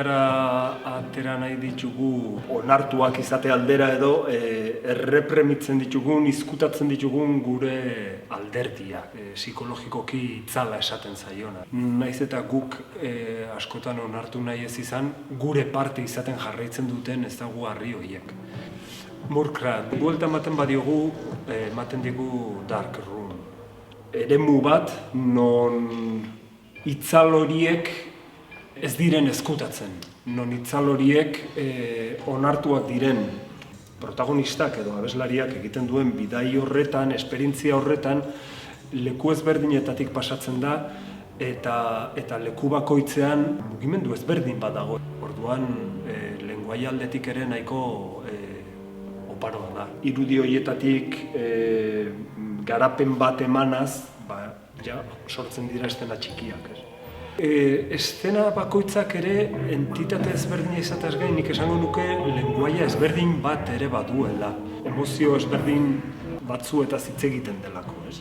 argitara atera nahi ditugu onartuak izate aldera edo errepremitzen ditugun, izkutatzen ditugun gure alderdiak, psikologikoki itzala esaten zaiona. Naiz eta guk askotan onartu nahi ez izan, gure parte izaten jarraitzen duten ezaugarri horiek. Murkrat, buelta ematen badiogu, ematen digu Dark Room. Eremu bat, non itzal horiek ez diren ezkutatzen, non itzal horiek onartuak diren protagonistak edo abeslariak egiten duen bidai horretan, esperientzia horretan, leku ezberdinetatik pasatzen da eta leku bakoitzean mugimendu ezberdin bat dago. Orduan, lenguaia aldetik ere nahiko oparoa da. Irudi horietatik garapen bat emanaz, sortzen dira estena txikiak. Estena bakoitzak ere entitate ezberdina izatez gain, nik esango nuke lenguaia ezberdin bat ere baduela. Emozio ezberdin batzuetaz hitz egiten delako, ez?